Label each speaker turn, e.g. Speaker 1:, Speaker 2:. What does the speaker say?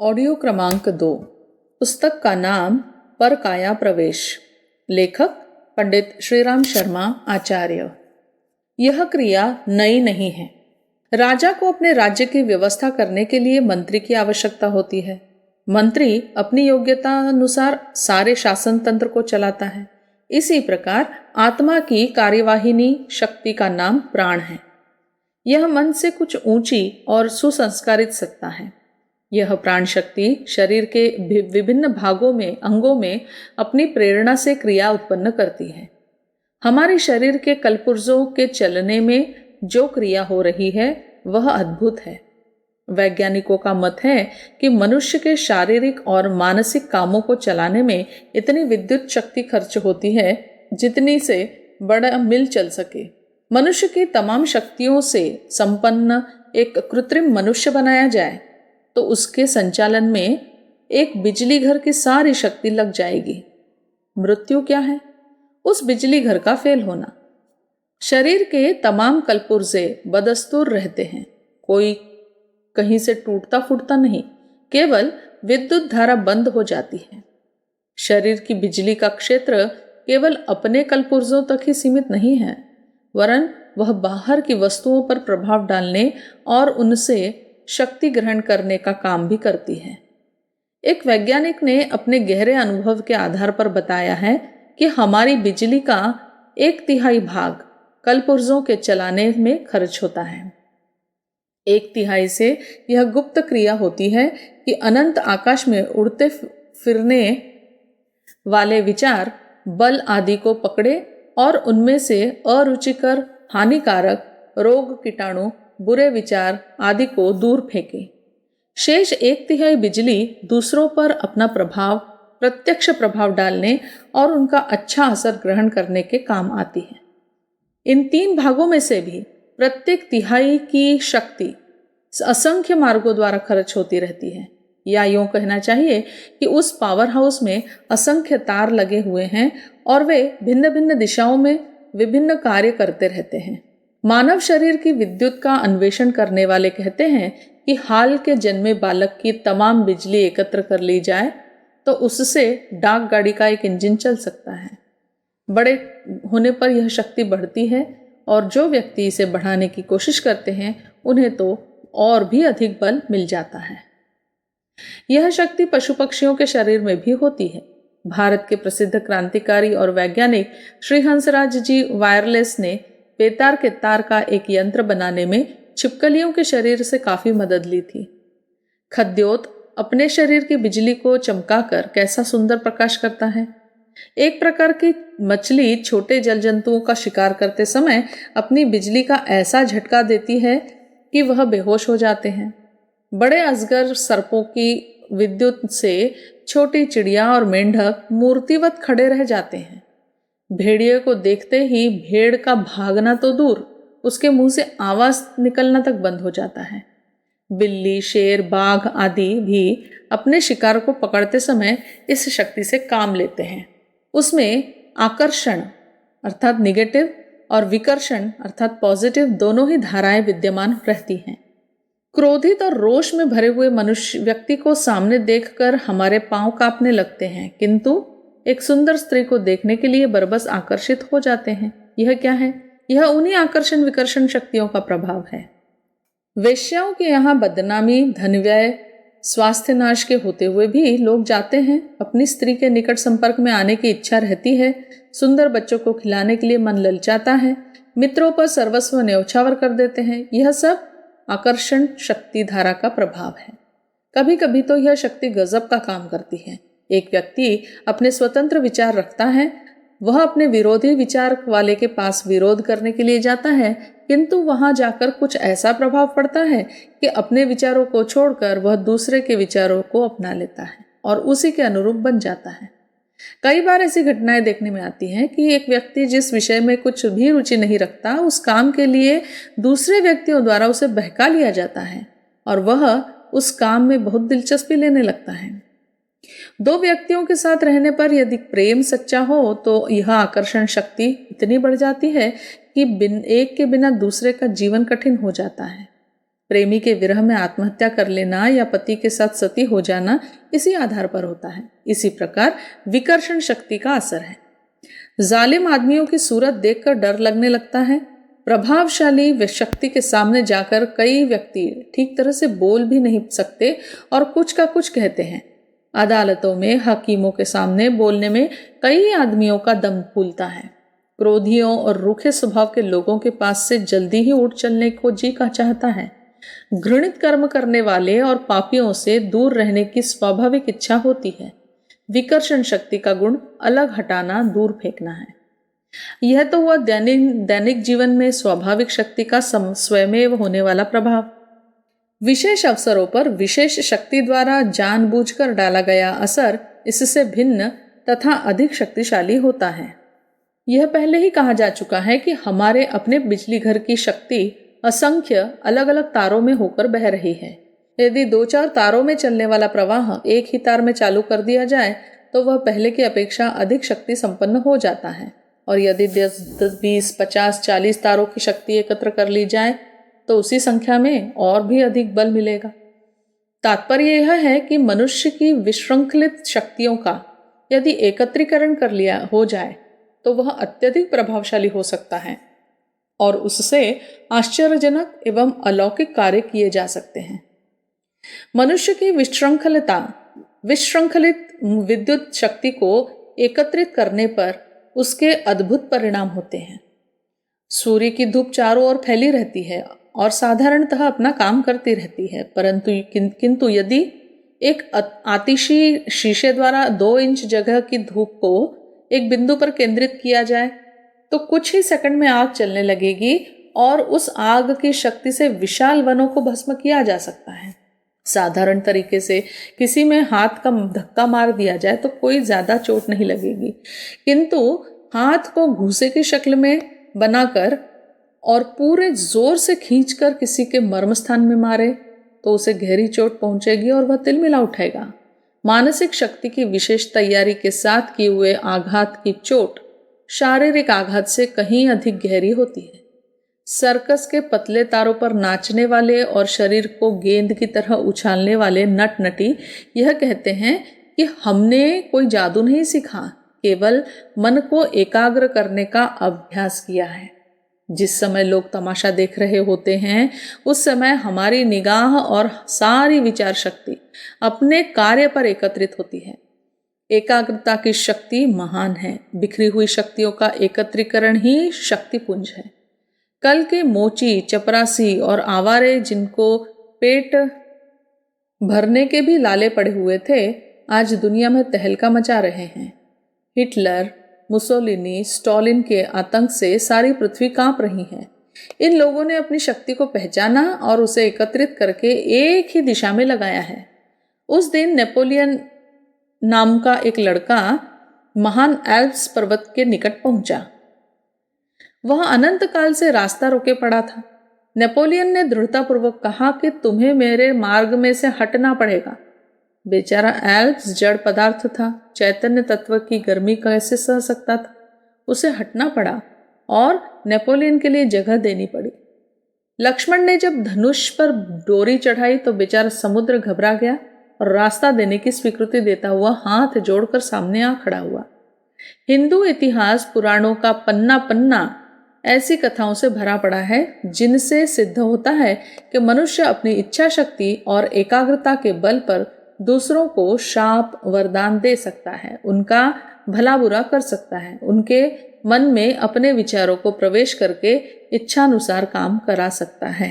Speaker 1: Audio क्रमांक 2। पुस्तक का नाम पर काया प्रवेश। लेखक पंडित श्रीराम शर्मा आचार्य। यह क्रिया नई नहीं है। राजा को अपने राज्य की व्यवस्था करने के लिए मंत्री की आवश्यकता होती है। मंत्री अपनी योग्यता अनुसार सारे शासन तंत्र को चलाता है। इसी प्रकार आत्मा की कार्यवाहिनी शक्ति का नाम प्राण है। यह मन से कुछ ऊंची और सुसंस्कारित सत्ता है। यह प्राण शक्ति शरीर के विभिन्न भागों में अंगों में अपनी प्रेरणा से क्रिया उत्पन्न करती है। हमारे शरीर के कलपुर्जों के चलने में जो क्रिया हो रही है वह अद्भुत है। वैज्ञानिकों का मत है कि मनुष्य के शारीरिक और मानसिक कामों को चलाने में इतनी विद्युत शक्ति खर्च होती है जितनी से बड़ा मिल चल सके। मनुष्य की तमाम शक्तियों से संपन्न एक कृत्रिम मनुष्य बनाया जाए तो उसके संचालन में एक बिजली घर की सारी शक्ति लग जाएगी। मृत्यु क्या है? उस बिजली घर का फेल होना। शरीर के तमाम कलपुर्जे बदस्तूर रहते हैं, कोई कहीं से टूटता फूटता नहीं, केवल विद्युत धारा बंद हो जाती है। शरीर की बिजली का क्षेत्र केवल अपने कलपुर्जों तक ही सीमित नहीं है, वरन वह बाहर की वस्तुओं पर प्रभाव डालने और उनसे शक्ति ग्रहण करने का काम भी करती है। एक वैज्ञानिक ने अपने गहरे अनुभव के आधार पर बताया है कि हमारी बिजली का 1/3 भाग कलपुर्जों के चलाने में खर्च होता है। 1/3 से यह गुप्त क्रिया होती है कि अनंत आकाश में उड़ते फिरने वाले विचार बल आदि को पकड़े और उनमें से अरुचिकर, हानिकारक, रोग, कीटाणु, बुरे विचार आदि को दूर फेंके। शेष 1/3 बिजली दूसरों पर अपना प्रभाव, प्रत्यक्ष प्रभाव डालने और उनका अच्छा असर ग्रहण करने के काम आती है। इन 3 भागों में से भी प्रत्येक तिहाई की शक्ति असंख्य मार्गों द्वारा खर्च होती रहती है, या यूं कहना चाहिए कि उस पावर हाउस में असंख्य तार लगे हुए हैं और वे भिन्न भिन्न दिशाओं में विभिन्न कार्य करते रहते हैं। मानव शरीर की विद्युत का अन्वेषण करने वाले कहते हैं कि हाल के जन्मे बालक की तमाम बिजली एकत्र कर ली जाए तो उससे डाक गाड़ी का एक इंजन चल सकता है। बड़े होने पर यह शक्ति बढ़ती है और जो व्यक्ति इसे बढ़ाने की कोशिश करते हैं उन्हें तो और भी अधिक बल मिल जाता है। यह शक्ति पशु पक्षियों के शरीर में भी होती है। भारत के प्रसिद्ध क्रांतिकारी और वैज्ञानिक श्री हंसराज जी वायरलेस ने बेतार के तार का एक यंत्र बनाने में छिपकलियों के शरीर से काफी मदद ली थी। खद्योत अपने शरीर की बिजली को चमकाकर कैसा सुंदर प्रकाश करता है। एक प्रकार की मछली छोटे जल जंतुओं का शिकार करते समय अपनी बिजली का ऐसा झटका देती है कि वह बेहोश हो जाते हैं। बड़े अजगर सर्पों की विद्युत से छोटी चिड़िया और मेंढक मूर्तिवत खड़े रह जाते हैं। भेड़िए को देखते ही भेड़ का भागना तो दूर, उसके मुंह से आवाज निकलना तक बंद हो जाता है। बिल्ली, शेर, बाघ आदि भी अपने शिकार को पकड़ते समय इस शक्ति से काम लेते हैं। उसमें आकर्षण अर्थात निगेटिव और विकर्षण अर्थात पॉजिटिव दोनों ही धाराएं विद्यमान रहती हैं। क्रोधित और रोष में भरे हुए मनुष्य व्यक्ति को सामने देखकर हमारे पांव कांपने लगते हैं, किंतु एक सुंदर स्त्री को देखने के लिए बरबस आकर्षित हो जाते हैं। यह क्या है? यह उन्हीं आकर्षण विकर्षण शक्तियों का प्रभाव है। वेश्याओं के यहाँ बदनामी, धनव्यय, स्वास्थ्य नाश के होते हुए भी लोग जाते हैं। अपनी स्त्री के निकट संपर्क में आने की इच्छा रहती है। सुंदर बच्चों को खिलाने के लिए मन ललचाता है। मित्रों पर सर्वस्व न्यौछावर कर देते हैं। यह सब आकर्षण शक्ति धारा का प्रभाव है। कभी कभी तो यह शक्ति गजब का काम करती है। एक व्यक्ति अपने स्वतंत्र विचार रखता है, वह अपने विरोधी विचार वाले के पास विरोध करने के लिए जाता है, किंतु वहां जाकर कुछ ऐसा प्रभाव पड़ता है कि अपने विचारों को छोड़कर वह दूसरे के विचारों को अपना लेता है और उसी के अनुरूप बन जाता है। कई बार ऐसी घटनाएं देखने में आती हैं कि एक व्यक्ति जिस विषय में कुछ भी रुचि नहीं रखता, उस काम के लिए दूसरे व्यक्तियों द्वारा उसे बहका लिया जाता है और वह उस काम में बहुत दिलचस्पी लेने लगता है। 2 व्यक्तियों के साथ रहने पर यदि प्रेम सच्चा हो तो यह आकर्षण शक्ति इतनी बढ़ जाती है कि एक के बिना दूसरे का जीवन कठिन हो जाता है। प्रेमी के विरह में आत्महत्या कर लेना या पति के साथ सती हो जाना इसी आधार पर होता है। इसी प्रकार विकर्षण शक्ति का असर है। जालिम आदमियों की सूरत देखकर डर लगने लगता है। प्रभावशाली शक्ति के सामने जाकर कई व्यक्ति ठीक तरह से बोल भी नहीं सकते और कुछ का कुछ कहते हैं। अदालतों में हकीमों के सामने बोलने में कई आदमियों का दम फूलता है। क्रोधियों और रूखे स्वभाव के लोगों के पास से जल्दी ही उठ चलने को जी का चाहता है। घृणित कर्म करने वाले और पापियों से दूर रहने की स्वाभाविक इच्छा होती है। विकर्षण शक्ति का गुण अलग हटाना, दूर फेंकना है। यह तो हुआ दैनिक जीवन में स्वाभाविक शक्ति का स्वयमेव होने वाला प्रभाव। विशेष अवसरों पर विशेष शक्ति द्वारा जानबूझकर डाला गया असर इससे भिन्न तथा अधिक शक्तिशाली होता है। यह पहले ही कहा जा चुका है कि हमारे अपने बिजली घर की शक्ति असंख्य अलग अलग तारों में होकर बह रही है। यदि 2-4 तारों में चलने वाला प्रवाह एक ही तार में चालू कर दिया जाए तो वह पहले की अपेक्षा अधिक शक्ति संपन्न हो जाता है, और यदि 10, 20, 50, 40 तारों की शक्ति एकत्र कर ली जाए तो उसी संख्या में और भी अधिक बल मिलेगा। तात्पर्य यह है कि मनुष्य की विशृंखलित शक्तियों का यदि एकत्रीकरण कर लिया हो जाए तो वह अत्यधिक प्रभावशाली हो सकता है और उससे आश्चर्यजनक एवं अलौकिक कार्य किए जा सकते हैं। मनुष्य की विशृंखलित विद्युत शक्ति को एकत्रित करने पर उसके अद्भुत परिणाम होते हैं। सूर्य की धूप चारों ओर फैली रहती है और साधारणतः अपना काम करती रहती है, परंतु किंतु यदि एक आतिशी शीशे द्वारा 2 इंच जगह की धूप को एक बिंदु पर केंद्रित किया जाए तो कुछ ही सेकंड में आग चलने लगेगी और उस आग की शक्ति से विशाल वनों को भस्म किया जा सकता है। साधारण तरीके से किसी में हाथ का धक्का मार दिया जाए तो कोई ज्यादा चोट नहीं लगेगी, किंतु हाथ को घूसे की शक्ल में बनाकर और पूरे जोर से खींचकर किसी के मर्म स्थान में मारे तो उसे गहरी चोट पहुंचेगी और वह तिलमिला उठेगा। मानसिक शक्ति की विशेष तैयारी के साथ किए हुए आघात की चोट शारीरिक आघात से कहीं अधिक गहरी होती है। सर्कस के पतले तारों पर नाचने वाले और शरीर को गेंद की तरह उछालने वाले नट नटी यह कहते हैं कि हमने कोई जादू नहीं सीखा, केवल मन को एकाग्र करने का अभ्यास किया है। जिस समय लोग तमाशा देख रहे होते हैं उस समय हमारी निगाह और सारी विचार शक्ति अपने कार्य पर एकत्रित होती है। एकाग्रता की शक्ति महान है। बिखरी हुई शक्तियों का एकत्रीकरण ही शक्तिपुंज है। कल के मोची, चपरासी और आवारे जिनको पेट भरने के भी लाले पड़े हुए थे, आज दुनिया में तहलका मचा रहे हैं। हिटलर, मुसोलिनी, स्टॉलिन के आतंक से सारी पृथ्वी कांप रही है। इन लोगों ने अपनी शक्ति को पहचाना और उसे एकत्रित करके एक ही दिशा में लगाया है। उस दिन नेपोलियन नाम का एक लड़का महान एल्प्स पर्वत के निकट पहुंचा। वह अनंत काल से रास्ता रोके पड़ा था। नेपोलियन ने दृढ़तापूर्वक कहा कि तुम्हें मेरे मार्ग में से हटना पड़ेगा। बेचारा एल्प्स जड़ पदार्थ था, चैतन्य तत्व की गर्मी कैसे सह सकता था। उसे हटना पड़ा और नेपोलियन के लिए जगह देनी पड़ी। लक्ष्मण ने जब धनुष पर डोरी चढ़ाई तो बेचारा समुद्र घबरा गया और रास्ता देने की स्वीकृति देता हुआ हाथ जोड़कर सामने आ खड़ा हुआ। हिंदू इतिहास पुराणों का पन्ना पन्ना ऐसी कथाओं से भरा पड़ा है जिनसे सिद्ध होता है कि मनुष्य अपनी इच्छा शक्ति और एकाग्रता के बल पर दूसरों को शाप वरदान दे सकता है, उनका भला बुरा कर सकता है, उनके मन में अपने विचारों को प्रवेश करके इच्छानुसार काम करा सकता है।